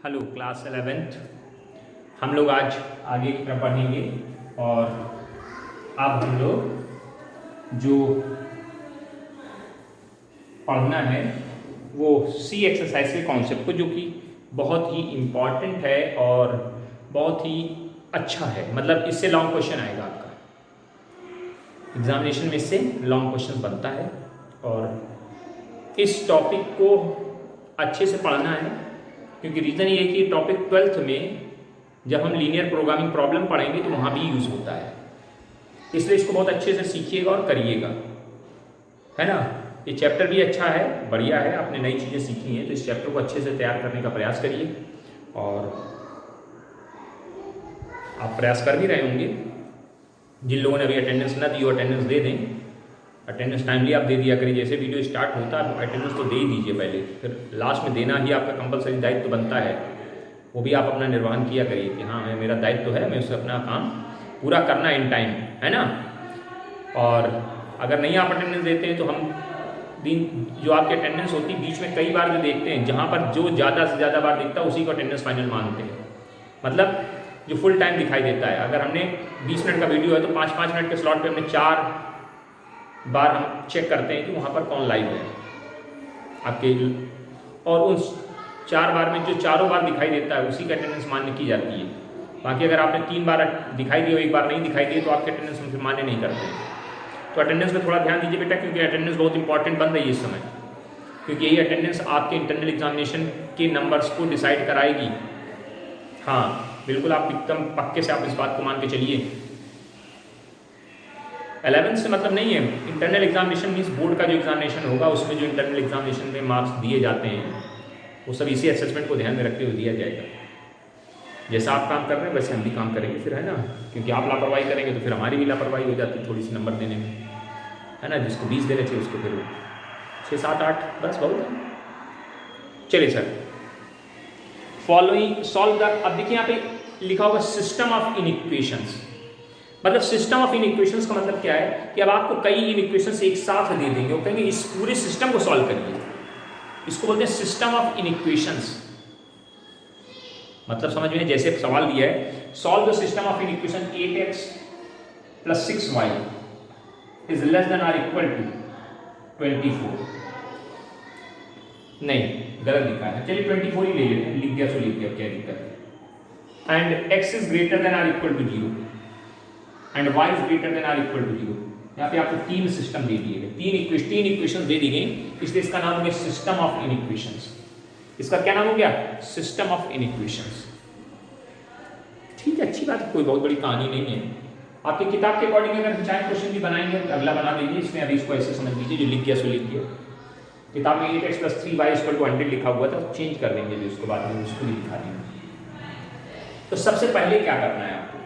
Hello class 11th। हम लोग आज आगे की तरफ पढ़ेंगे और अब हम लोग जो पढ़ना है वो सी एक्सरसाइज के कॉन्सेप्ट को, जो कि बहुत ही इम्पॉर्टेंट है और बहुत ही अच्छा है। मतलब इससे लॉन्ग क्वेश्चन आएगा आपका एग्जामिनेशन में, इससे लॉन्ग क्वेश्चन बनता है और इस टॉपिक को अच्छे से पढ़ना है, क्योंकि रीज़न ये है कि टॉपिक 12th में जब हम लीनियर प्रोग्रामिंग प्रॉब्लम पढ़ेंगे तो वहाँ भी यूज़ होता है। इसलिए इसको बहुत अच्छे से सीखिएगा और करिएगा, है ना। ये चैप्टर भी अच्छा है, बढ़िया है, आपने नई चीज़ें सीखी हैं तो इस चैप्टर को अच्छे से तैयार करने का प्रयास करिए और आप प्रयास कर भी रहे होंगे। जिन लोगों ने अभी अटेंडेंस ना दी हो अटेंडेंस दे दें, अटेंडेंस टाइमली आप दे दिया करिए। जैसे वीडियो स्टार्ट होता है अटेंडेंस तो दे ही दीजिए पहले, फिर लास्ट में देना ही आपका कंपलसरी दायित्व बनता है। वो भी आप अपना निर्वहन किया करिए कि हाँ मेरा दायित्व है, मैं उससे अपना काम पूरा करना इन टाइम, है ना। और अगर नहीं आप अटेंडेंस देते हैं तो हम दिन जो आपकी अटेंडेंस होती है बीच में कई बार जो देखते हैं, जहाँ पर जो ज़्यादा से ज़्यादा बार दिखता है उसी को अटेंडेंस फाइनल मानते हैं। मतलब जो फुल टाइम दिखाई देता है, अगर हमने 20 मिनट का वीडियो है तो 5-5 मिनट के स्लॉट पे हमने 4 बार हम चेक करते हैं कि वहाँ पर कौन लाइव है आपके, और उन 4 बार में जो चारों बार दिखाई देता है उसी की अटेंडेंस मान्य की जाती है। बाकी अगर आपने 3 बार दिखाई दी और 1 बार नहीं दिखाई दी तो आपकी अटेंडेंस हम फिर मान्य नहीं करते हैं। तो अटेंडेंस में थोड़ा ध्यान दीजिए बेटा, क्योंकि अटेंडेंस बहुत इंपॉर्टेंट बन रही है इस समय, क्योंकि यही अटेंडेंस आपके इंटरनल एग्जामिनेशन के नंबर्स को डिसाइड कराएगी। हाँ बिल्कुल, आप एकदम पक्के से आप इस बात को मान के चलिए। 11th से मतलब नहीं है, इंटरनल एग्जामिनेशन मीन्स बोर्ड का जो एग्जामिनेशन होगा उसमें जो इंटरनल एग्जामिनेशन में मार्क्स दिए जाते हैं वो सब इसी असेसमेंट को ध्यान में रखते हुए दिया जाएगा। जैसा आप काम कर रहे हैं वैसे हम भी काम करेंगे फिर, है ना। क्योंकि आप लापरवाही करेंगे तो फिर हमारी भी लापरवाही हो जाती है थोड़ी सी नंबर देने में, है ना। जिसको 20 देने चाहिए उसको फिर 6, 7, 8 बस बहुत है। चलिए सर, फॉलोइंग सॉल्व द, अब देखिए यहाँ पे लिखा होगा सिस्टम ऑफ इनइक्वेशंस। मतलब सिस्टम ऑफ इनइक्वेशंस का मतलब क्या है कि अब आपको कई इनइक्वेशंस एक साथ दे देंगे और कहेंगे इस पूरे सिस्टम को सॉल्व करिए। इसको बोलते हैं सिस्टम ऑफ इनइक्वेशंस। मतलब समझ में, जैसे सवाल दिया है solve the system of inequation 8x + 6y is less than or equal to 24। नहीं, गलत लिखा है, चलिए 24 ही ले लेते हैं, लिख दिया सो लिख दिया, क्या दिक्कत है। And x is greater than or equal to 0 and y is greater than or equal to 0। यहाँ पे आपको 3 सिस्टम दे दिए गए, 3 इक्वेशन दे दी गई, इसलिए इसका नाम हो गया सिस्टम ऑफ इनइक्वेशंस। इसका क्या नाम हो गया? System of inequations. ठीक है, अच्छी बात है, कोई बहुत बड़ी कहानी नहीं है। आपकी किताब के अकॉर्डिंग अगर हम चाहे क्वेश्चन भी बनाएंगे अगला बना दीजिए, इसमें अभी इसको ऐसे समझ लीजिए, जो लिख गया सो लिख गया। किताब में 8x + 3y = 100 लिखा हुआ था, चेंज कर देंगे जो इसको बाद में उसको भी दिखा देंगे। तो सबसे पहले क्या करना है आपको?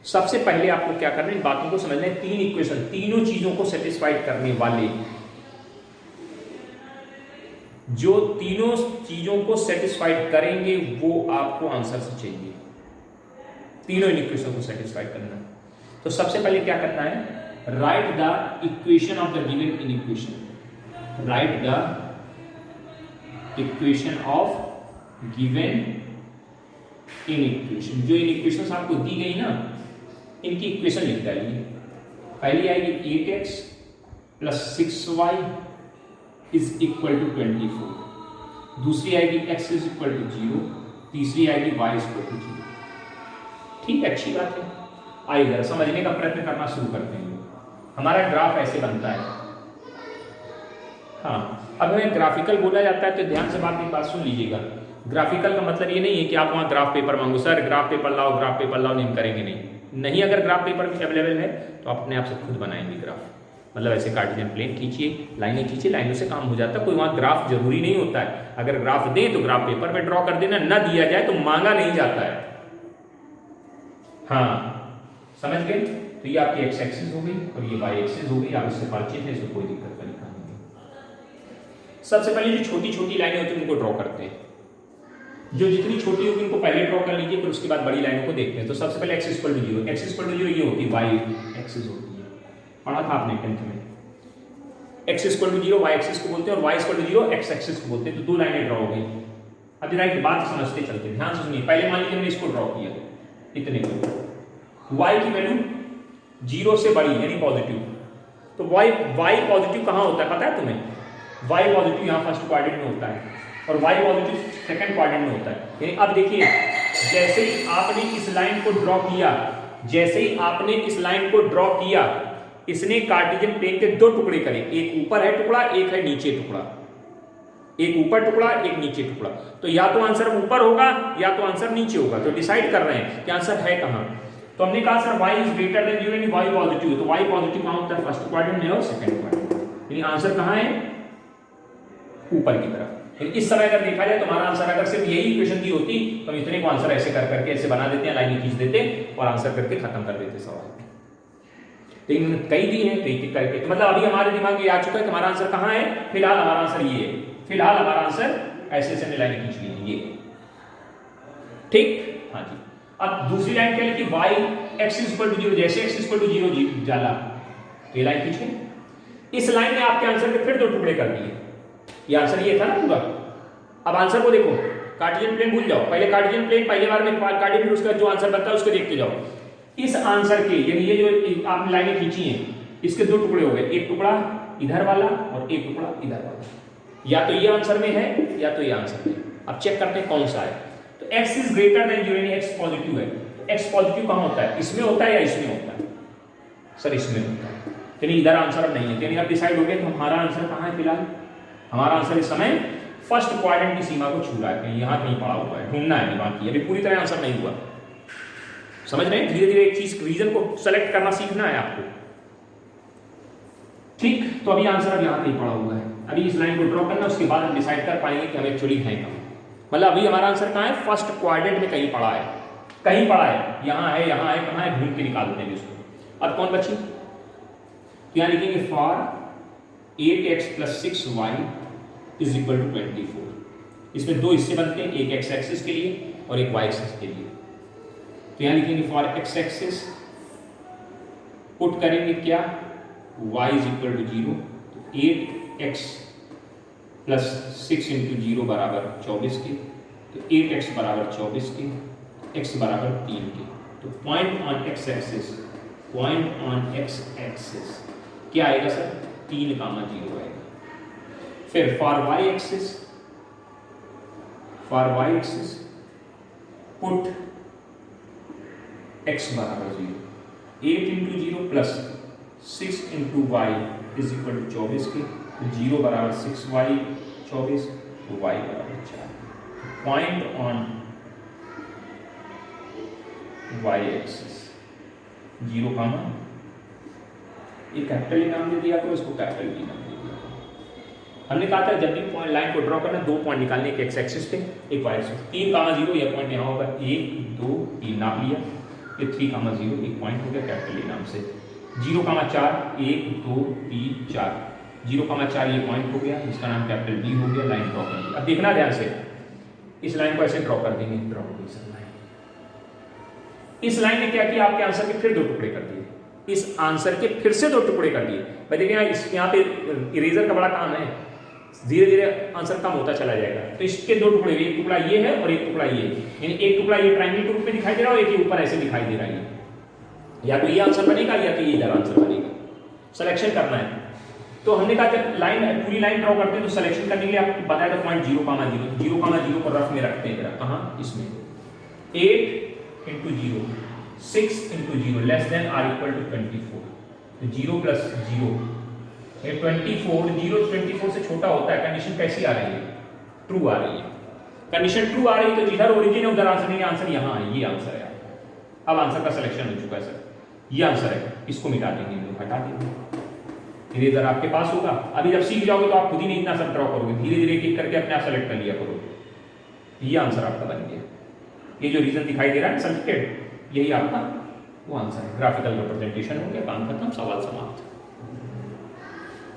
सबसे पहले आपको क्या करना है, इन बातों को समझना है। 3 इक्वेशन, तीनों चीजों को सेटिस्फाइड करने वाले, जो तीनों चीजों को सेटिस्फाइड करेंगे वो आपको आंसर से चाहिए। तीनों इक्वेशन को सेटिस्फाइड करना है। तो सबसे पहले क्या करना है, right the equation of the given inequation. Right the equation of given inequation. जो इनइक्वेशंस आपको दी गई ना, इनकी इक्वेशन लिख डालिए। पहली आएगी 8x + 6y is equal to 24। दूसरी आएगी x इज इक्वल टू 0। तीसरी आएगी y इज इक्वल टू 0। ठीक है, अच्छी बात है। आइए जरा समझने का प्रयत्न करना शुरू करते हैं। हमारा ग्राफ ऐसे बनता है। हाँ, अब हमें ग्राफिकल बोला जाता है तो ध्यान से एक बात सुन लीजिएगा। ग्राफिकल का मतलब ये नहीं है कि आप वहाँ ग्राफ पेपर मांगो, सर ग्राफ पेपर लाओ, ग्राफ पेपर लाओ, नहीं करेंगे नहीं। अगर ग्राफ पेपर अवेलेबल है तो आप अपने आप से खुद बनाएंगे ग्राफ। मतलब ऐसे कार्टेशियन प्लेन खींचिए, लाइनें खींचिए, लाइनों से काम हो जाता है। कोई वहाँ ग्राफ जरूरी नहीं होता है। अगर ग्राफ दें तो ग्राफ पेपर में ड्रॉ कर देना, ना दिया जाए तो मांगा नहीं जाता है। हाँ समझ गए। तो ये आपकी x एक्सिस हो गई और ये y एक्सिस हो गई। आप इससे परिचित है, इसमें कोई दिक्कत वाली कहानी नहीं। सबसे पहले जो छोटी छोटी लाइनें होती हैं उनको ड्रॉ करते हैं। जो जितनी छोटी होगी उनको पहले ड्रॉ कर लीजिए, फिर उसके बाद बड़ी लाइनों को देखते हैं। तो सबसे पहले x = 0, x = 0 ये होती है y एक्सिस होती है, पढ़ा था आपने 10th में। x = 0 y एक्सिस को बोलते हैं और y = 0 x एक्सिस को बोलते हैं। तो 2 लाइनें ड्रॉ हो गई। अब जरा एक बात समझते चलते, ध्यान से सुनिए। पहले मान लीजिए मैंने इसको ड्रॉ किया इतने को, y की वैल्यू 0 से बड़ी यानी पॉजिटिव, तो y पॉजिटिव कहाँ होता है पता है तुम्हें? y पॉजिटिव यहाँ फर्स्ट क्वाड्रेंट में होता है और y पॉजिटिव सेकंड क्वाड्रेंट में होता है। यानी अब देखिए, जैसे ही आपने इस लाइन को ड्रॉ किया, जैसे ही आपने इस लाइन को ड्रॉ किया, इसने कार्टेशियन प्लेन के दो टुकड़े करे, एक ऊपर है टुकड़ा, एक है नीचे टुकड़ा, एक ऊपर टुकड़ा एक नीचे टुकड़ा। तो या तो आंसर ऊपर होगा या तो आंसर नीचे होगा। तो डिसाइड कर रहे हैं कि आंसर है कहां। तो हमने कहा sir y is greater than 0 यानी y पॉजिटिव, तो y पॉजिटिव कहां होता है? फर्स्ट क्वाड्रेंट में और सेकंड क्वाड्रेंट में। यानी आंसर कहां है? ऊपर की तरफ। इस समय अगर देखा जाए तो हमारा आंसर अगर सिर्फ यही इक्वेशन दी होती तो हम इतने को आंसर ऐसे कर करके ऐसे बना देते हैं, लाइन खींच देते और आंसर करके खत्म कर देते सवाल। लेकिन कई दी है तो एक करके, तो मतलब अभी हमारे दिमाग में आ चुका है कि हमारा आंसर कहां है। फिलहाल हमारा आंसर ये है, फिलहाल हमारा आंसर ऐसे ऐसे लाइन खींच ली है ये, ठीक। हाँ जी, अब दूसरी लाइन क्या लिखी? y x इक्वल टू 0, जैसे x इक्वल टू 0 डाला तो ये लाइन खींचे। इस लाइन ने आपके आंसर के फिर दो टुकड़े कर दिए। ये आंसर ये था ना पूरा। अब आंसर को देखो, कार्टेशियन प्लेन भूल जाओ, पहले कार्टेशियन प्लेन पहले बार में काटे, फिर उसका जो आंसर बनता है उसको देखते जाओ। इस आंसर के यानी ये जो आपने लाइनें खींची हैं, इसके दो टुकड़े हो गए, एक टुकड़ा इधर वाला और एक टुकड़ा इधर वाला। या तो ये आंसर में है या तो ये आंसर में। अब चेक करते हैं कौन सा है। तो x इज ग्रेटर देन 0 यानी x पॉजिटिव है। x पॉजिटिव कहां होता है? इसमें होता है या इसमें होता है? सर इसमें होता है। यानी इधर आंसर अब नहीं है। यानी अब डिसाइड हो गया कि हमारा आंसर कहां है फिलहाल। हमारा आंसर इस समय फर्स्ट क्वाड्रेंट की सीमा को छू रहा है, यहां कहीं पड़ा हुआ है, ढूंढना है दिमाग की। अभी पूरी तरह आंसर नहीं हुआ, समझ रहे हैं? धीरे धीरे एक चीज रीजन को सेलेक्ट करना सीखना है आपको, ठीक। तो अभी आंसर अब यहां कहीं पड़ा हुआ है। अभी इस लाइन को ड्रॉ करना, उसके बाद हम डिसाइड कर पाएंगे कि हम एक्चुअली हैं कहां। मतलब अभी हमारा आंसर कहां है? फर्स्ट क्वाड्रेंट में कहीं पड़ा है, कहीं पड़ा है, यहां है, यहां है, कहां है, ढूंढ के निकाल देंगे उसको। अब कौन बची? तो यहां लिखेंगे for 8x + 6y is equal to 24। इसमें दो हिस्से बनते हैं, एक x एक्सिस के लिए और एक y एक्सिस के लिए। तो यहां लिखेंगे फॉर x एक्सिस पुट करेंगे क्या? y is equal to 0, 8x + 6 × 0 बराबर 24 के, तो 8x बराबर 24 के, x बराबर 3 के। तो point on x axis, point on x axis क्या आएगा सर? 3, 0 आएगा। फिर for y axis, for y axis put x बराबर 0, 8 × 0 + 6 × y इज इक्वल टू 24 के, तो 0 बराबर 6y 24, तो y बराबर 4। पॉइंट ऑन y एक्सिस 0, ये कैपिटल नाम दे दिया करो, इसको कैपिटल भी नाम दे दिया। हमने कहा था जब भी पॉइंट लाइन को ड्रॉ करना, दो पॉइंट निकालने, एक x एक्सिस पे एक y एक्सिस। 3, 0 यह पॉइंट यहाँ होगा, 1 2 3 नाप लिया, ये 3, 0 एक पॉइंट हो गया कैपिटल नाम से। 0, 4 1 2 3 4, 0, 4 ये पॉइंट हो गया, इसका नाम कैपिटल B हो गया। लाइन ड्रॉ कर दी। अब देखना ध्यान से, इस लाइन को ऐसे ड्रॉ कर देंगे, ड्रॉ हो गई लाइन। इस लाइन ने क्या किया? आपके आंसर के फिर दो टुकड़े कर दिए, इस आंसर के फिर से दो टुकड़े कर दिए। भाई देखिए यहाँ पे इरेजर का बड़ा काम है, धीरे धीरे आंसर कम होता चला जाएगा। तो इसके दो टुकड़े, एक टुकड़ा ये है और एक टुकड़ा ये, यानी एक टुकड़ा ये ट्रायंगल के रूप में दिखाई दे रहा है और एक ही ऊपर ऐसे दिखाई दे रहा है। या तो ये आंसर बनेगा या तो ये इधर आंसर बनेगा। सिलेक्शन करना है। तो हमने कहा जब लाइन पूरी लाइन ड्रॉ करते हैं तो सिलेक्शन करने के लिए आपको बताया था पॉइंट 0, 0 पर रफ में रखते हैं। कहाँ? इसमें 8 × 0 6 × 0 less than or equal to 24। तो 0 + 0 ये 24, 0 24 से छोटा होता है। कंडीशन कैसी आ रही है? ट्रू आ रही है। कंडीशन ट्रू आ रही है तो जिधर ओरिजिन है उधर आंसर नहीं, आंसर यहाँ है, ये आंसर है। अब आंसर का सिलेक्शन हो चुका है सर, ये आंसर है, इसको मिटा देंगे, हटा देंगे। धीरे धीरे आपके पास होगा। अभी जब सीख जाओगे तो आप खुद ही नहीं इतना सब ड्रॉ करोगे, धीरे धीरे एक करके अपने आप सेलेक्ट कर लिया करो। ये आंसर आपका बन गया। ये जो रीजन दिखाई दे रहा है सब्जेक्टेड, यही आपका वो आंसर है। ग्राफिकल रिप्रेजेंटेशन हो गया, काम खत्म, सवाल समाप्त।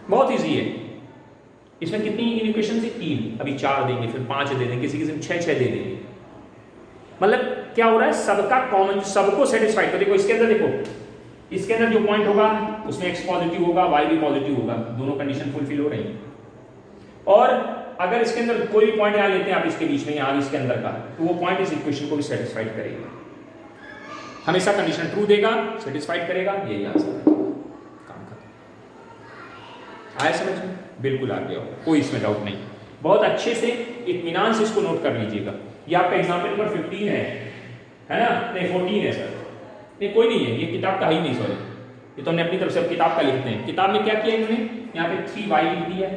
बहुत इजी है। इसमें कितनी इक्वेशन थी? 3, अभी 4 देंगे, फिर 5 दे देंगे, किसी किसी 6 दे देंगे। मतलब क्या हो रहा है? सबका कॉमन, सबको सेटिस्फाइड। तो देखो इसके अंदर, देखो इसके अंदर जो पॉइंट होगा उसमें x पॉजिटिव होगा, y भी पॉजिटिव होगा, दोनों कंडीशन फुलफिल हो रही है। और अगर इसके अंदर कोई भी पॉइंट यहाँ लेते हैं आप इसके बीच में, यहाँ इसके अंदर का, तो वो पॉइंट इस इक्वेशन को भी सेटिस्फाइड करेगा। हमेशा कंडीशन ट्रू देगा, सेटिस्फाइड करेगा, यही आंसर है। काम खत्म। आया समझ में? बिल्कुल आ गया, कोई इसमें डाउट नहीं। बहुत अच्छे से इत्मीनान से इसको नोट कर लीजिएगा। ये आपका एग्जाम्पल नंबर 15 है ना? नहीं 14 है सर, नहीं कोई नहीं है, ये किताब का ही नहीं, सॉरी, ये तो हमने अपनी तरफ से किताब का लिखते हैं। किताब में क्या किया इन्होंने, यहाँ पे 3y लिख दिया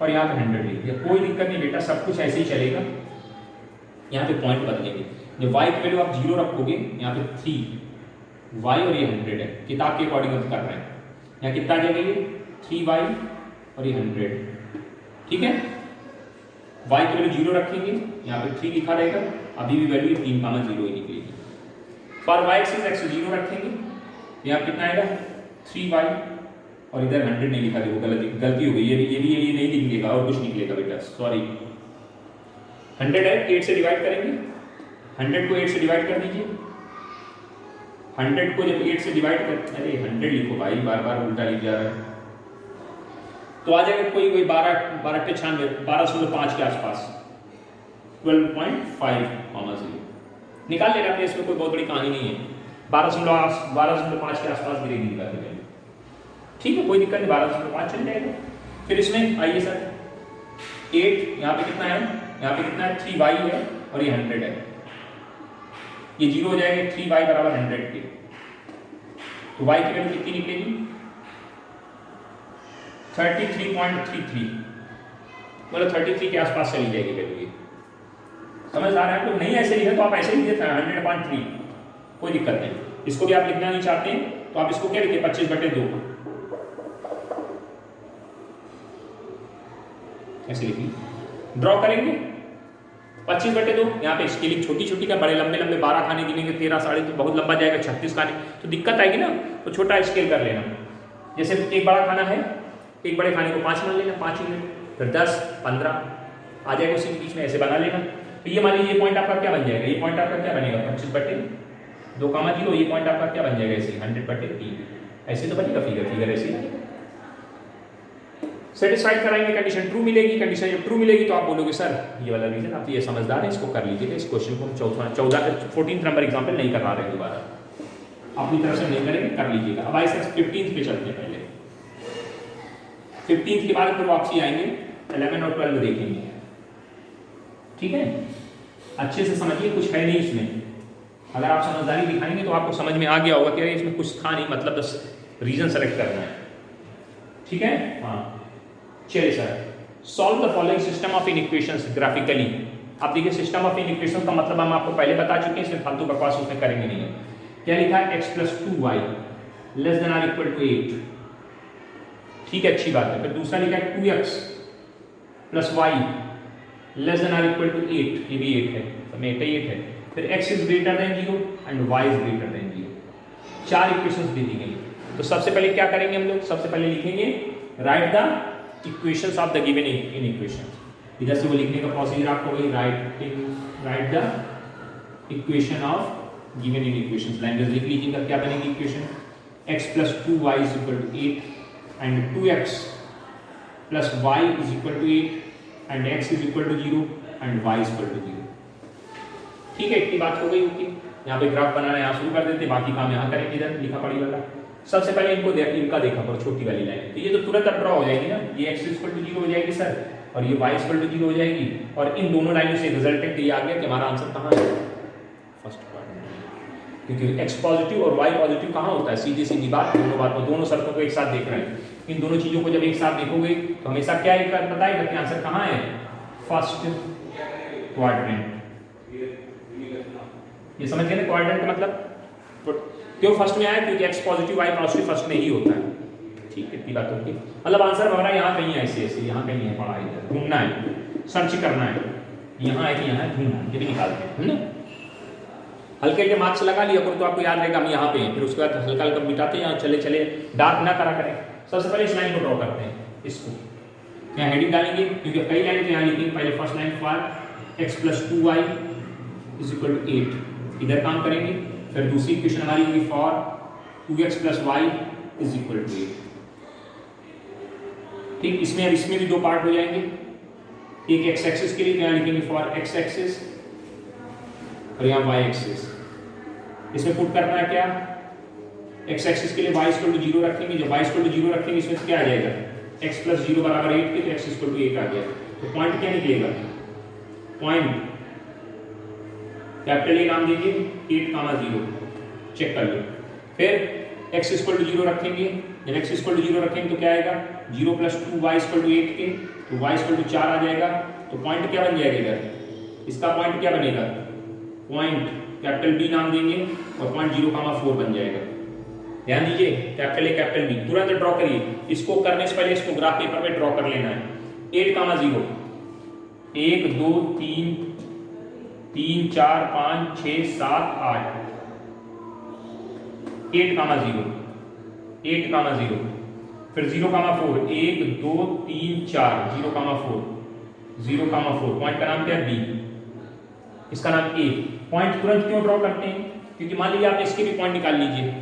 और यहाँ पे 100 लिख दिया। कोई दिक्कत नहीं बेटा, सब कुछ ऐसे ही चलेगा। यहाँ पे पॉइंट बदलेंगे, जब y की वैल्यू आप 0 रखोगे, यहाँ पे 3y और ये 100 है, किताब के अकॉर्डिंग कर रहे हैं। यहाँ कितना आ जाएगा, ये 3y और ये 100, ठीक है। y की वैल्यू 0 रखेंगे, यहाँ पे 3 लिखा रहेगा, अभी भी वैल्यू 3,0 ही निकलेगी। फॉर y एक्सिस x0 रखेंगे, यहाँ कितना आएगा 3y और इधर 100 नहीं लिखा, देखो गलती हो गई, ये नहीं निकलेगा और कुछ निकलेगा बेटा, सॉरी। 100 है, 8 से डिवाइड करेंगे, 100 को 8 से डिवाइड कर दीजिए। 100 को जब 8 से डिवाइड कर, अरे 100 लिखो भाई, बार बार उल्टा लिख जा रहा है, तो आ जाएगा कोई 12.95 के आसपास, 12.5,0 निकाल लेना आपने, इसमें कोई बहुत बड़ी कहानी नहीं है। 12.5 के आसपास गिरेगी निकाल के, ठीक है, कोई दिक्कत नहीं, 12.5 चल जाएगा। फिर इसमें आइए सर, 8 यहाँ पे कितना है, यहाँ पे कितना है 3y है और ये 100 है, ये 0 हो जाएगा, 3y बराबर 100 के, तो y की वैल्यू कितनी निकलेगी 33.33, मतलब 33 के आसपास चली जाएगी वैल्यू। समझ आ रहा है आपको? नहीं ऐसे लिखे तो आप ऐसे लिखिए 100.3, कोई दिक्कत नहीं। इसको भी आप लिखना नहीं चाहते हैं तो आप इसको क्या लिखिए 25/2, ऐसे लिखिए, ड्रॉ करेंगे 25/2। यहाँ पे स्केलिंग छोटी छोटी का, बड़े लंबे लंबे 12 खाने गिनेंगे, 13 साढ़े तो बहुत लंबा जाएगा, 36 खाने तो दिक्कत आएगी ना, तो छोटा स्केल कर लेना। जैसे एक बड़ा खाना है, एक बड़े खाने को 5 मान लेना, 5 यूनिट, फिर 10 15 आ जाएगा उसी के बीच में, ऐसे बना लेना। तो ये मान लीजिए ये पॉइंट आपका क्या बन जाएगा, ये पॉइंट आपका क्या बनेगा 25/2, ये पॉइंट आपका क्या बन जाएगा ऐसे 100/3, ऐसे तो बनेगा फिगर ऐसे। सेटिस्फाइड कराएंगे, कंडीशन ट्रू मिलेगी, कंडीशन जब ट्रू मिलेगी तो आप बोलोगे सर ये वाला रीजन, आप ये समझदार है, इसको कर लीजिए। इस क्वेश्चन को हम 14 नंबर एग्जाम्पल नहीं करवा रहे, दोबारा अपनी तरफ से नहीं करेंगे, कर लीजिएगा। अब आइए 15 पे चलते हैं, पहले 15 के बाद फिर वापसी आएंगे, 11 और 12 देखेंगे, ठीक है। अच्छे से समझिए, कुछ है नहीं इसमें, अगर आप समझदारी दिखाएंगे तो आपको समझ में आ गया होगा कि इसमें कुछ था नहीं, मतलब बस रीजन सेलेक्ट करना है, ठीक है। हाँ चलिए sir, solve the following system of inequations graphically. आप देखिए सिस्टम ऑफ इनइक्वेशंस का मतलब हम आपको पहले बता चुके हैं, इसमें फालतू बकवास उसमें करेंगे नहीं है। क्या लिखा है, x + 2y less than or equal to 8, ठीक है, अच्छी बात है। फिर दूसरा लिखा है 2x + y less than or equal to 8, ये भी 8 है, सब में 8 है। फिर x is greater than 0 and y is greater than 0, 4 equations दे दी गई। तो सबसे पहले क्या करेंगे हम लोग, सबसे पहले लिखेंगे right the equations of the given equation. इधर से वो लिखने का प्रोसीजर आपको वही right the equation of given in equations. Language लिख लीजिएगा, क्या बनेगी equation, x + 2y = 8 and 2x + y = 8 and x = 0 and y = 0, ठीक है। इतनी बात हो गई होगी। यहाँ पे ग्राफ बनाना यहाँ शुरू कर देते, बाकी काम यहाँ करेंगे, इधर लिखा पड़ी वाला। सबसे पहले इनका देखा करो, छोटी वाली लाइन, तो ये तो तुरंत ड्रॉ हो जाएगी ना, ये x = 0 हो जाएगी सर, और ये y = 0 हो जाएगी, और इन दोनों लाइनों से रिजल्टेंट ये आ गया कि हमारा आंसर कहाँ है, फर्स्ट क्वाड्रेंट। क्योंकि x पॉजिटिव और y पॉजिटिव कहाँ होता है, सीधी सीधी बात, दोनों शर्तों को एक साथ देख रहे हैं। इन दोनों चीजों को जब एक साथ देखोगे तो हमेशा क्या एक बताएगा कि आंसर कहाँ है, फर्स्ट क्वाड्रेंट। ये समझ गए ना क्वाड्रेंट का मतलब, क्यों फर्स्ट में आया, क्योंकि x positive y positive first में ही होता है, ठीक है। इतनी बात होगी, मतलब आंसर हमारा यहाँ कहीं है, ऐसे यहाँ कहीं है, पड़ा इधर, ढूंढना है, सर्च करना है, यहाँ है कि यहाँ है, ढूंढना है, ये भी निकालते हैं ना। हल्के हल्के मार्क्स लगा लिया करो तो आपको याद रहेगा हम यहाँ पे हैं, फिर उसके बाद हल्का हल्का मिटाते हैं, चले चले डार्क ना करा करें। सबसे पहले इस लाइन को ड्रॉ करते हैं, इसको यहाँ हेडिंग डालेंगे, क्योंकि कई लाइन तो यहाँ लिखेंगे। पहले first line for x + 2y = 8, इधर काम करेंगे। फिर दूसरी इक्वेशन हमारी होगी फॉर 2x + y = 8, ठीक, इसमें अब इसमें भी दो पार्ट हो जाएंगे, एक एक्स एक्सिस के लिए यहाँ लिखेंगे फॉर एक्स एक्सिस और यहाँ वाई एक्सिस। इसमें पुट करना है क्या, एक्स एक्सिस के लिए y इक्वल टू 0 रखेंगे, जब y इक्वल टू 0 रखेंगे इसमें क्या आ जाएगा, x प्लस 0 बराबर 8 के, तो x इक्वल टू 1 आ गया। तो पॉइंट क्या निकलेगा, पॉइंट कैपिटल ए नाम दीजिए 8,0, चेक कर लो। फिर x इक्वल टू 0 रखेंगे, जब x इक्वल टू 0 रखेंगे तो क्या आएगा, 0 प्लस 2y इक्वल टू 8 के, तो y इक्वल टू 4 आ जाएगा। तो पॉइंट क्या बन जाएगा इधर, इसका पॉइंट क्या बनेगा, पॉइंट कैपिटल B नाम देंगे और पॉइंट 0,4 बन जाएगा। ध्यान दीजिए, कैपिटल ए कैपिटल बी तुरंत ड्रॉ करिए, इसको करने से पहले इसको ग्राफ पेपर पे ड्रॉ कर लेना है। 8,0 1 2 3 3 4 5 6 7 8 8,0 8,0 फिर 0,4 1 2 3 4 0,4 0,4 पॉइंट का नाम क्या है बी, इसका नाम ए। पॉइंट तुरंत क्यों ड्रॉ करते हैं, क्योंकि मान लीजिए आपने इसके भी पॉइंट निकाल लीजिए,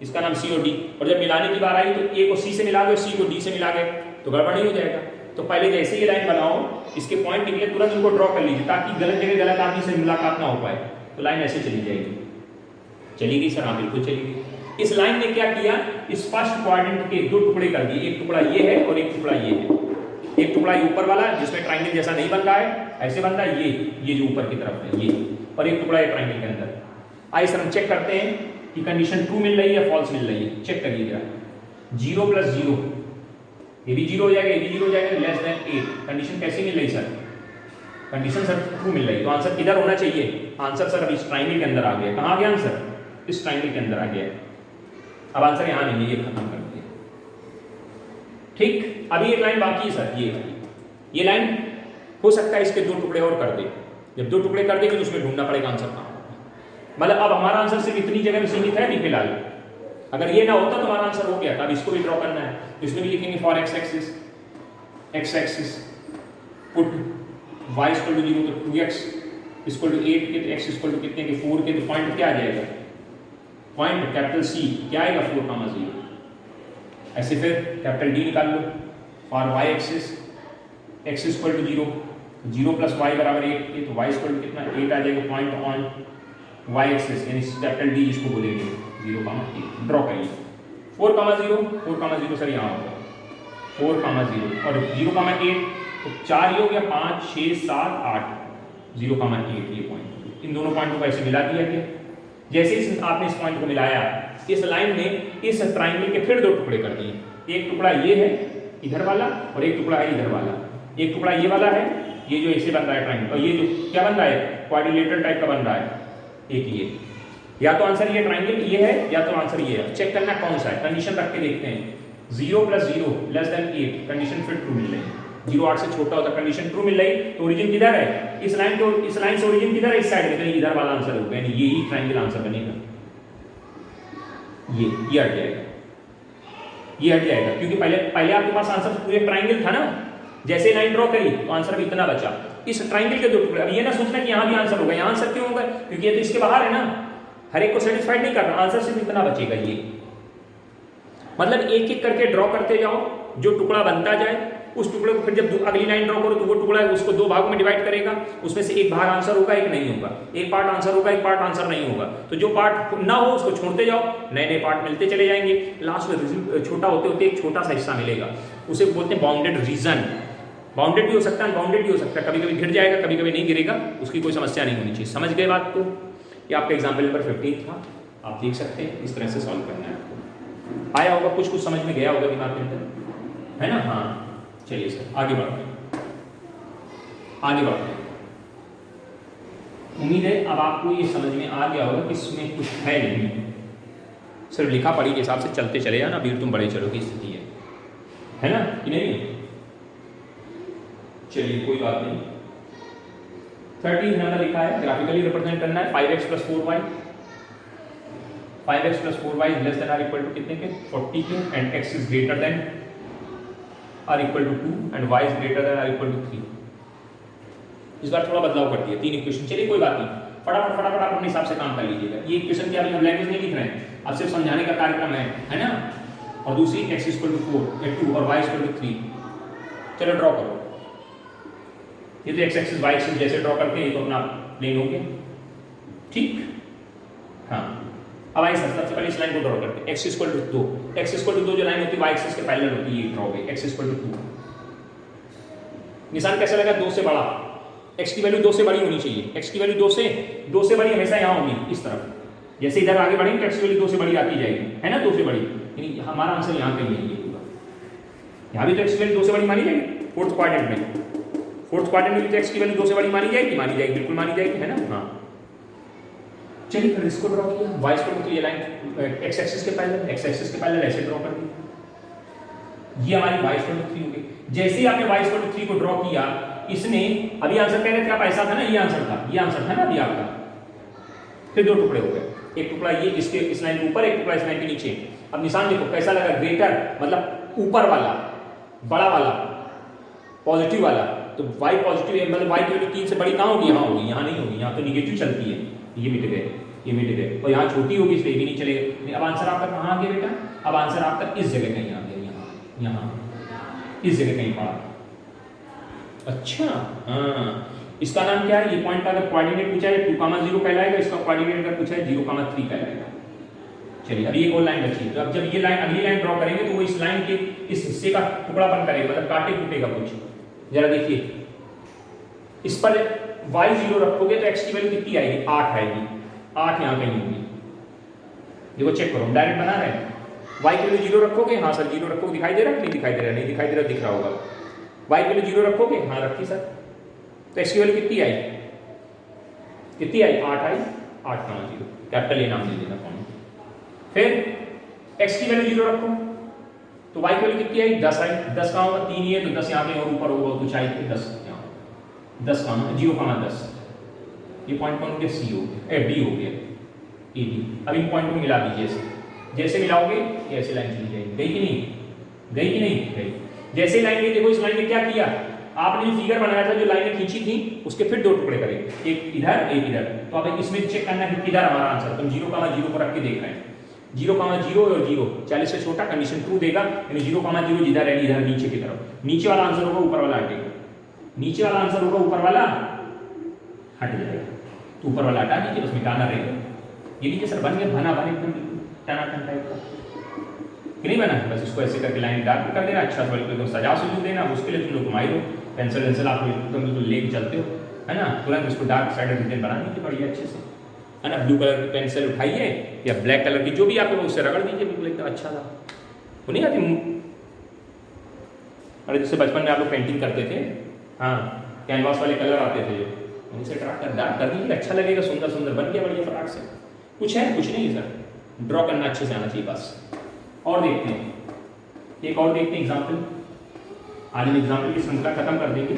इसका नाम सी और डी, और जब मिलाने की बार आई तो ए को सी से मिला गए, सी को डी से मिला गए, तो गड़बड़ नहीं हो जाएगा। तो पहले जैसे ये लाइन बनाओ, इसके पॉइंट निकले तुरंत उनको ड्रॉ कर लीजिए, ताकि गलत जगह गलत आदमी से मुलाकात ना हो पाए। तो लाइन ऐसे चली जाएगी, चलेगी सर, हाँ बिल्कुल चलेगी। इस लाइन ने क्या किया, इस फर्स्ट क्वाड्रेंट के दो टुकड़े कर दिए, एक टुकड़ा ये है और एक टुकड़ा ये है। एक टुकड़ा ये ऊपर वाला जिसमें ट्राइंगल जैसा नहीं बन रहा है, ऐसे बन रहा है ये जो ऊपर की तरफ है ये, और एक टुकड़ा है ट्राइंगल के अंदर। आइए सर हम चेक करते हैं कि कंडीशन ट्रू मिल रही है या फॉल्स मिल रही है। चेक करिएगा, 0 प्लस 0 ये भी 0 हो जाएगा, ये भी 0 हो जाएगा, लेस देन 8। कंडीशन कैसी मिल रही सर, कंडीशन सर ट्रू मिल रही। तो आंसर किधर होना चाहिए, आंसर सर अभी इस ट्राइंगल के अंदर आ गया। कहाँ आ गया आंसर, इस ट्राइंगल के अंदर आ गया। अब आंसर यहाँ नहीं है, ये खत्म कर दिया। ठीक, अभी एक लाइन बाकी है सर, ये लाइन हो सकता है इसके दो टुकड़े और कर दे। जब दो टुकड़े कर देंगे तो उसमें ढूंढना पड़ेगा आंसर कहाँ। मतलब अब हमारा आंसर सिर्फ इतनी जगह में सीमित है नहीं फिलहाल। अगर ये ना होता तो हमारा आंसर हो गया था। अब इसको भी ड्रॉ करना है, तो इसमें भी लिखेंगे for x axis put y equal to 0 तो 2x इक्वल टू 8 के, तो x इक्वल टू कितने के 4 के, तो पॉइंट क्या आ जाएगा, पॉइंट कैपिटल C क्या आएगा 4,0। ऐसे फिर कैपिटल D निकाल लो, for y axis x equal to 0 plus y बराबर 8 के, तो y इक्वल टू कितना 8 आ जाएगा। पॉइंट ऑन y एक्सिस यानी कैपिटल D जिसको बोलेंगे 0,8 ड्रॉ करिए। 4,0 सर यहाँ होगा 4,0 और 0,8 तो 4 ये हो गया, 5 6 7 8 0,8 ये पॉइंट। इन दोनों पॉइंटों को ऐसे मिला दिया गया। जैसे ही आपने इस पॉइंट को मिलाया, इस लाइन ने इस ट्राइंगल के फिर दो टुकड़े कर दिए। एक टुकड़ा ये है इधर वाला और एक टुकड़ा है इधर वाला। एक टुकड़ा ये वाला है, ये जो ऐसे बन रहा है ट्राइंगल, और ये जो क्या बन रहा है क्वाड्रिलेटरल टाइप का बन रहा है एक ये। या तो आंसर ये ट्राइंगल ये है या तो आंसर ये है। चेक करना कौन सा है, कंडीशन रख के देखते हैं। 0 प्लस 0 लेस देन 8 कंडीशन फिर ट्रू मिल रही है। 0 8 से छोटा होता कंडीशन ट्रू मिल रही, तो ओरिजिन किधर है, इस लाइन से ओरिजिन किधर है, इस साइड में, इधर वाला आंसर होगा, यानी यही ट्राइंगल आंसर बनेगा। ये हट जाएगा, ये हट जाएगा, क्योंकि पहले आपके पास आंसर पूरे ट्राइंगल था ना। जैसे लाइन ड्रॉ करी तो आंसर भी इतना बचा। इस ट्राइंगल के दो टुकड़े, अब ये ना सोचना कि यहाँ भी आंसर होगा। यहाँ आंसर क्यों होगा, क्योंकि ये तो इसके बाहर है ना, हर एक को सेटिस्फाइड नहीं करना, आंसर सिर्फ इतना बचेगा। ये मतलब एक एक करके ड्रॉ करते जाओ, जो टुकड़ा बनता जाए उस टुकड़े को फिर जब अगली लाइन ड्रॉ करो तो वो टुकड़ा उसको दो भागों में डिवाइड करेगा। उसमें से एक भाग आंसर होगा, एक नहीं होगा। एक पार्ट आंसर होगा, एक पार्ट आंसर नहीं होगा। तो जो पार्ट ना हो उसको छोड़ते जाओ, नए नए पार्ट मिलते चले जाएंगे। लास्ट में छोटा होते होते एक छोटा सा हिस्सा मिलेगा, उसे बोलते हैं बाउंडेड रीजन। बाउंडेड भी हो सकता है, बाउंडेड भी हो सकता है, कभी कभी गिर जाएगा, कभी कभी नहीं गिरेगा, उसकी कोई समस्या नहीं होनी चाहिए। समझ गए बात को? ये आपका एग्जाम्पल नंबर 15 था, आप देख सकते हैं। इस तरह से सॉल्व करना है आपको। आया होगा, कुछ समझ में गया होगा दिमाग के अंदर, है ना? हाँ, चलिए सर आगे बढ़ते हैं, आगे बढ़ते हैं। उम्मीद है अब आपको ये समझ में आ गया होगा कि इसमें कुछ है नहीं, सिर्फ लिखा पढ़ी के हिसाब से चलते चले जाना, भीड़ तुम बड़े चलो की स्थिति है ना कि नहीं? चलिए कोई बात नहीं। 13 नंबर लिखा है, ग्राफिकली रिप्रेजेंट करना है 5x plus 4y। 5x plus 4y less than or equal to कितने के 40 के, and x is greater than or equal to 2 and y is greater than or equal to 3। इस बार थोड़ा बदलाव कर दिया, 3 इक्वेशन। चलिए कोई बात नहीं, फटाफट आप अपने हिसाब से काम कर लीजिएगा। ये इक्वेशन क्या हम लैंग्वेज नहीं लिख रहे हैं, अब सिर्फ समझाने का कार्यक्रम है ना। और दूसरी x इक्वल टू 4 2 और y इक्वल टू 3, चलो ड्रॉ करो। ये तो एक्स एक्सिस वाई एक्सिस जैसे ड्रॉ करते हैं, ये तो अपना प्लेन हो गया, ठीक। हाँ, अब आइए सबसे पहले इस लाइन को ड्रॉ करते हैं। X equal to 2, x equal to 2 जो लाइन होती है वाई एक्सिस के पैरेलल होती है, ये ड्रॉ होगी एक्स इक्वल टू 2। निशान कैसे लगा? 2 से बड़ा, x की वैल्यू 2 से बड़ी होनी चाहिए। x की वैल्यू 2 से बड़ी हमेशा यहाँ होगी इस तरफ। जैसे इधर आगे बढ़ेंगे तो x की वैल्यू 2 से बड़ी आती जाएगी, है ना, 2 से बड़ी। यानी हमारा आंसर यहाँ कहीं है, ये पूरा। यहाँ भी तो x की वैल्यू 2 से बड़ी मानी जाएगी फोर्थ क्वाड्रेंट में। फोर्थ क्वाड्रेंट में भी तो x की वैल्यू 2 से बड़ी मानी जाएगी, बिल्कुल मानी जाएगी, है ना। हाँ, चलिए फिर इसको ड्रॉ किया। y इक्वल टू ये लाइन x एक्सिस के पैरेलल ऐसे ड्रॉ कर दी। ये हमारी y इक्वल टू 3 हो गई। जैसे ही आपने y इक्वल टू 3 को ड्रॉ किया, इसने अभी आंसर कह रहे थे आप, ऐसा था ना, ये आंसर था ना अभी आपका। फिर 2 टुकड़े हो गए, एक टुकड़ा ये इसके इस लाइन के ऊपर, एक टुकड़ा इस लाइन के नीचे। अब निशान देखो कैसा लगा, ग्रेटर मतलब ऊपर वाला, बड़ा वाला, पॉजिटिव वाला। तो y पॉजिटिव है, मतलब y की वैल्यू 3 से बड़ी कहाँ होगी? यहाँ होगी, यहाँ नहीं होगी, यहाँ तो निगेटिव चलती है। ये मिट गए, और यहाँ छोटी होगी इसलिए भी नहीं चलेगा। अब आंसर आपका कहाँ आ गया बेटा? अब आंसर आपका इस जगह कहीं आ गया, यहाँ इस जगह कहीं पड़ा। अच्छा, हाँ, इसका नाम क्या है? ये पॉइंट का अगर कोऑर्डिनेट पूछा है 2,0 कहलाएगा, इसका कोऑर्डिनेट अगर पूछा है 0,3 कहलाएगा। चलिए अभी एक और लाइन बची, तो अब जब ये लाइन अगली लाइन ड्रॉ करेंगे तो वो इस लाइन के इस हिस्से का टुकड़ापन करेगा, मतलब काटे कूटेगा कुछ। जरा देखिए, इस पर y 0 रखोगे तो x की वैल्यू कितनी आएगी? 8 आएगी। 8 यहाँ कहीं होगी, देखो चेक करो, डायरेक्ट बना रहे हैं। y की वैल्यू 0 रखोगे, हाँ सर 0 रखोगे, दिखाई दे रहा है? नहीं दिखाई दे रहा, नहीं दिखाई दे रहा, दिख रहा होगा। y की वैल्यू 0 रखोगे, हाँ रखी सर, तो x की वैल्यू कितनी आई? 8 आई। 8 कहाँ 0, कैपिटल ए नाम दे देना कौन। फिर x की वैल्यू 0 रखो तो y की वैल्यू कितनी आई? 10 आई। 10 कहाँ होगा? 3 ही है, तो 10 यहाँ पे और ऊपर होगा कुछ आई, 10 यहाँ 10 कहाँ है? 0,10। ये पॉइंट कौन हो गया? C हो गया, D हो गया, ए डी। अब इन पॉइंट को मिला दीजिए, जैसे मिलाओगे ये ऐसे लाइन चली जाएगी। गई कि नहीं? गई। जैसे लाइन गई, देखो इस लाइन ने क्या किया, आपने जो फिगर बनाया था, जो लाइनें खींची थी, उसके फिर 2 टुकड़े करे, एक इधर एक इधर। तो अब इसमें चेक करना है किधर हमारा आंसर। तो 0,0 को रख के देख रहे हैं, 0,0 और 0 40 से छोटा, कंडीशन ट्रू देगा, यानी 0,0 जिधर है इधर नीचे की तरफ। नीचे वाला आंसर होगा ऊपर वाला हटेगा, नीचे वाला आंसर होगा ऊपर वाला हट जाएगा। तो ऊपर वाला हटा दीजिए, बस मिटाना रहेगा। ये नीचे सर बन गया, बना एकदम टनाटन टाइप का कि नहीं बना? बस इसको ऐसे करके लाइन डार्क कर देना, अच्छा सा बिल्कुल सजा सुजू देना। उसके लिए तुम लोग घुमाई हो, पेंसिल आप एकदम बिल्कुल लेके चलते हो, है ना। तुरंत इसको डार्क साइड डिटेल बना दीजिए बढ़िया अच्छे से, है ना। ब्लू कलर की पेंसिल उठाइए या ब्लैक कलर की, जो भी आपको उससे रगड़ दीजिए, बिल्कुल एकदम अच्छा था। वो नहीं आती, अरे जैसे बचपन में आप लोग पेंटिंग करते थे, हाँ, कैनवास वाले कलर आते थे, उनसे डार्क कर दीजिए, अच्छा लगेगा, सुंदर सुंदर बन गया बढ़िया फटाक से। कुछ है? कुछ नहीं सर, ड्रॉ करना अच्छे से आना चाहिए बस। और देखते हैं, एक और देखते हैं एग्जाम्पल। आज हम एग्जाम्पल की श्रृंखला खत्म कर देंगे,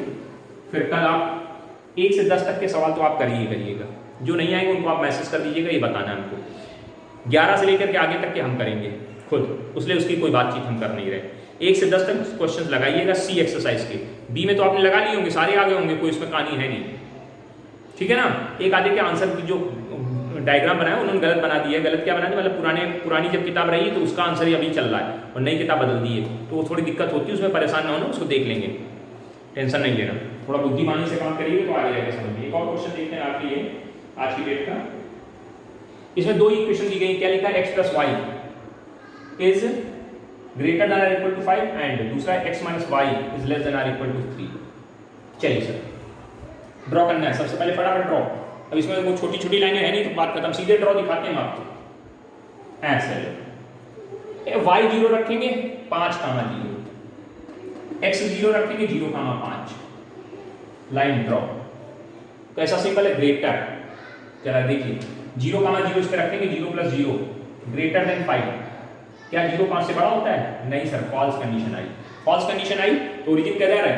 फिर कल आप 1 से 10 तक के सवाल तो आप करिएगा, जो नहीं आएंगे उनको आप मैसेज कर दीजिएगा, ये बताना है हमको। 11 से लेकर के आगे तक के हम करेंगे खुद, उसलिए उसकी कोई बातचीत हम कर नहीं रहे। 1 से 10 तक क्वेश्चन लगाइएगा सी एक्सरसाइज के। बी में तो आपने लगा लिए होंगे, सारे आगे होंगे, कोई उसमें कहानी है नहीं, ठीक है ना। एक आधे के आंसर की जो डायग्राम बनाया उन्होंने गलत बना दिया। गलत क्या बना दिया? मतलब पुरानी जब किताब रही तो उसका आंसर ही अभी चल रहा है और नई किताब बदल दी है, तो वो थोड़ी दिक्कत होती है, उसमें परेशान ना होना, उसको देख लेंगे, टेंशन नहीं लेना। थोड़ा बुद्धिमानी से काम करिए तो आ जाएगा समझ में। एक और क्वेश्चन देखते हैं आपके लिए आज की डेट का। इसमें 2 इक्वेशन दी गई, क्या लिखा है? x + y is greater then और इक्वल टू 5 एंड दूसरा x - y is less then और इक्वल टू 3। चलिए सर ड्रॉ करना है, सबसे पहले फटाफट ड्रॉ। अब इसमें वो छोटी छोटी लाइनें है नहीं तो बात खत्म, सीधे ड्रॉ दिखाते हैं आपको। ऐसे y 0 रखेंगे 5,0, x 0 रखेंगे 0,5, लाइन ड्रॉ। तो ऐसा सिंपल है, ग्रेटर। जरा देखिए 0,0 इस पे रखेंगे, 0 + 0 ग्रेटर देन 5। क्या 0 5 से बड़ा होता है? नहीं सर, फॉल्स कंडीशन आई। फॉल्स कंडीशन आई तो ओरिजिन किधर है?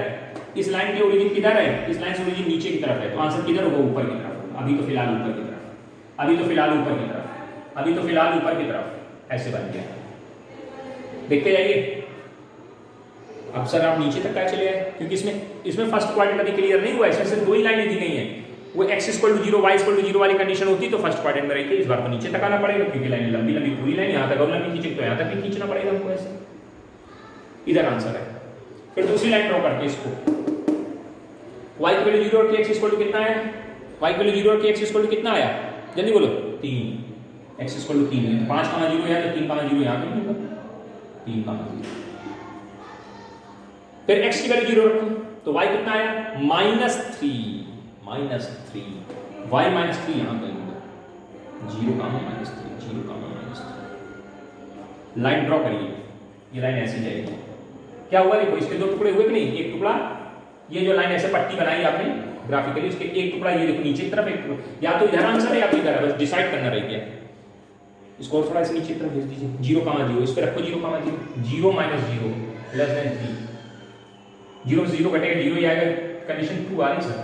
इस लाइन की ओरिजिन किधर है? इस लाइन से ओरिजिन नीचे की तरफ है, तो आंसर किधर होगा? ऊपर की तरफ। अभी तो फिलहाल ऊपर की तरफ, अभी तो फिलहाल ऊपर की तरफ, अभी तो फिलहाल ऊपर की तरफ, ऐसे बन गया। देखते जाइए। अब सर आप नीचे तक क्या चले आए? क्योंकि इसमें फर्स्ट क्वाड्रेंट अभी क्लियर नहीं हुआ है, इसमें सिर्फ 2 ही लाइनें दी गई हैं। वो x = 0 y = 0 वाली कंडीशन होती तो फर्स्ट क्वाड्रेंट में रहती, इस बार तो नीचे तक आना पड़ेगा क्योंकि लाइन लंबी लंबी पूरी लाइन यहाँ तक और लंबी खींचे तो यहाँ तक भी खींचना पड़ेगा हमको, ऐसे इधर आंसर है। फिर दूसरी लाइन ड्रॉ करते हैं इसको, y की वैल्यू 0 और kx इक्वल टू कितना आया, y की वैल्यू 0 और kx इक्वल टू कितना आया, जल्दी बोलो 3, x इक्वल टू 3, 5 का 0 है तो 3 का 0 यहाँ पे होगा, 3 का 0। फिर x की वैल्यू 0 रखो तो y कितना आया -3, y -3 यहाँ पे होगा, 0 का -3, 0 का -3। लाइन ड्रॉ करिए, ये लाइन ऐसी जाएगी, क्या हुआ देखो इसके दो टुकड़े हुए कि नहीं, एक टुकड़ा ये जो लाइन ऐसे पट्टी बनाई आपने ग्राफिकली, उसके एक टुकड़ा ये देखो नीचे की तरफ, एक टुकड़ा या तो इधर आंसर है या तो इधर है, बस डिसाइड करना रह गया। इसको थोड़ा इसे नीचे की तरफ भेज दीजिए, 0, 0 इस पे रखो, 0, 0 -0 लेस देन 3, 0 से 0 कटेगा 0 ही आएगा, कंडीशन 2 आ रही सर।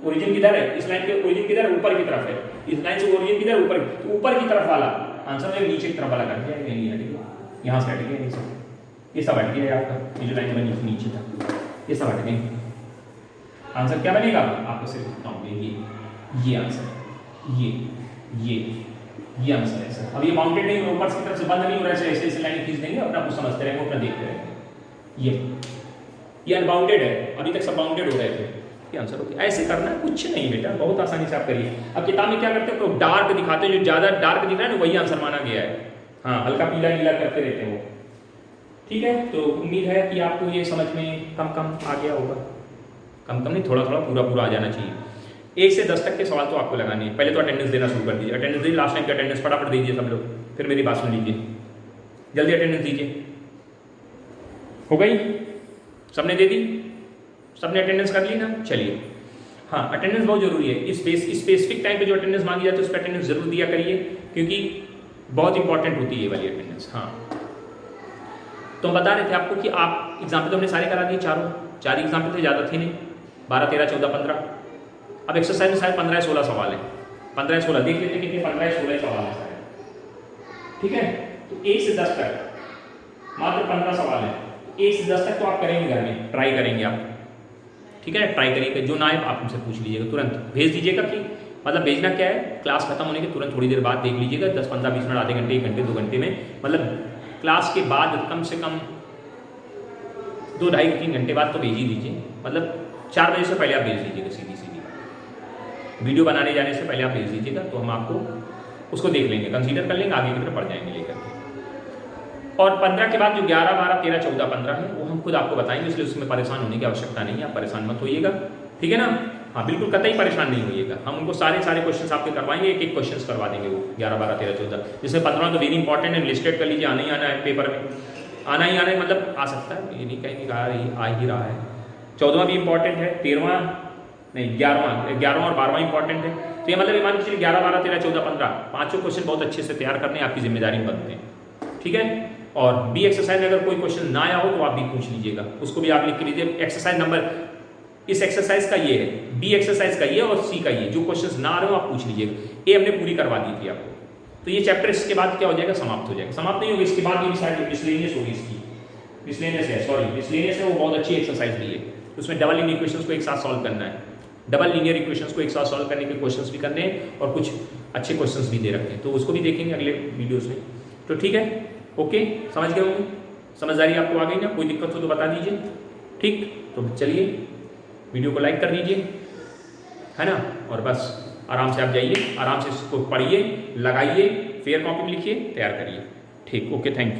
ओरिजिन किधर है, इस लाइन के ओरिजिन किधर है, ऊपर की तरफ है, इस लाइन से ओरिजिन किधर है, ऊपर, तो ऊपर की तरफ वाला आंसर में नीचे की तरफ वाला कर दिया, नहीं हटेगा, यहाँ से हट गया, ये सब हट गया आपका, ये जो लाइन बनी नीचे था ये सब हट गए। आंसर क्या बनेगा आपको सिर्फ बताऊंगे, ये आंसर, ये आंसर है सर। अब ये बाउंडेड नहीं, ऊपर की तरफ से बंद नहीं हो रहा है, ऐसे ऐसे लाइन खींच देंगे, अपना कुछ समझते रहेंगे, अपना देखते रहेंगे। ये अनबाउंडेड है, अभी तक सब बाउंडेड हो रहे थे, ये आंसर होती है। ऐसे करना कुछ नहीं बेटा, बहुत आसानी से आप करिए। अब किताब में क्या करते हैं, डार्क दिखाते हैं, जो ज्यादा डार्क दिख रहा है ना वही आंसर माना गया है, हाँ हल्का पीला नीला करते रहते हैं वो, ठीक है। तो उम्मीद है कि आपको ये समझ में कम आ गया होगा, कम नहीं, थोड़ा पूरा आ जाना चाहिए। 1 से 10 तक के सवाल तो आपको लगाने हैं। पहले तो अटेंडेंस देना शुरू कर दीजिए, अटेंडेंस दीजिए, लास्ट टाइम की अटेंडेंस फटाफट दीजिए सब लोग, फिर मेरी बात सुन लीजिए, जल्दी अटेंडेंस दीजिए। हो गई, सबने दे दी, सबने अटेंडेंस कर ली ना, चलिए। हाँ, अटेंडेंस बहुत जरूरी है, इस स्पेसिफिक टाइम पे जो अटेंडेंस मांगी जाती है उस पर अटेंडेंस जरूर दिया करिए, क्योंकि बहुत इंपॉर्टेंट होती है ये वाली अटेंडेंस। हाँ, तो हम बता रहे थे आपको कि आप एग्जाम्पल तो हमने सारे करा दिए, चार एग्जाम्पल थे, ज़्यादा थे नहीं, 12, 13, 14, 15। अब एक्सरसाइज में शायद 15-16 सवाल है, 15-16 देख लेते हैं कितने, 15-16 सवाल है शायद, ठीक है। तो 1 से 10 तक मात्र 15 सवाल है, 1 से 10 तक तो आप करेंगे घर में, ट्राई करेंगे आप, ठीक है। ट्राई करिएगा, जो ना आए आप हमसे पूछ लीजिएगा, तुरंत भेज दीजिएगा। कि मतलब भेजना क्या है, क्लास खत्म होने के तुरंत थोड़ी देर बाद देख लीजिएगा, 10, 15, 20 मिनट, आधे घंटे, 1 घंटे, 2 घंटे में, मतलब क्लास के बाद कम से कम 2, 2.5, 3 घंटे बाद तो भेज ही दीजिए, मतलब 4 बजे से पहले आप भेज दीजिएगा, सीधी वीडियो बनाने जाने से पहले आप भेज दीजिएगा, तो हम आपको उसको देख लेंगे, कंसीडर कर लेंगे, आगे की तरफ पढ़ जाएंगे लेकर के। और 15 के बाद जो 11, 12, 13, 14, 15 है वो हम खुद आपको बताएंगे, इसलिए उसमें परेशान होने की आवश्यकता नहीं है, आप परेशान मत होइएगा, ठीक है ना। हाँ, बिल्कुल कतई परेशान नहीं होइएगा, हम उनको सारे क्वेश्चंस आपके करवाएंगे, एक क्वेश्चंस करवा देंगे वो 11, 12, 13, 14, जिसमें 15 तो वेरी इंपॉर्टेंट है, लिस्टेड कर लीजिए, आना ही आना है पेपर में, आना ही मतलब आ सकता है, ये नहीं कहेंगे आ ही रहा है। 14वां भी इंपॉर्टेंट है, 13वां नहीं, 11वां और 12वां इंपॉर्टेंट है। तो ये मतलब मान के चलिए 11, 12, 13, 14, 15 पांचों क्वेश्चन बहुत अच्छे से तैयार करने आपकी जिम्मेदारी बनते हैं, ठीक है। और बी एक्सरसाइज में अगर कोई क्वेश्चन ना आया हो तो आप भी पूछ लीजिएगा, उसको भी आप लिख के लीजिए, एक्सरसाइज नंबर इस एक्सरसाइज का ये है, बी एक्सरसाइज का ये और सी का ये, जो क्वेश्चन ना आ रहे हो आप पूछ लीजिएगा। ए हमने पूरी करवा दी थी आपको, तो ये चैप्टर इसके बाद क्या हो जाएगा, समाप्त हो जाएगा। समाप्त नहीं होगा, इसके बाद ये भी सारी मिसलेनियस होगी, इसकी मिसलेनियस है, वो बहुत अच्छी एक्सरसाइज भी है, उसमें डबल लीनियर इक्वेशंस को एक साथ सॉल्व करना है, डबल लीनियर इक्वेशंस को एक साथ सॉल्व करने के क्वेश्चंस भी करने हैं, और कुछ अच्छे क्वेश्चंस भी दे रखे हैं, तो उसको भी देखेंगे अगले वीडियोस में। तो ठीक है, ओके, समझ गए होंगे, समझदारी आपको आ गई ना, कोई दिक्कत हो तो बता दीजिए, ठीक। तो चलिए वीडियो को लाइक कर दीजिए, है ना, और बस आराम से आप जाइए, आराम से इसको पढ़िए, लगाइए, फेयर कॉपी में लिखिए, तैयार करिए, ठीक। Okay, thank you.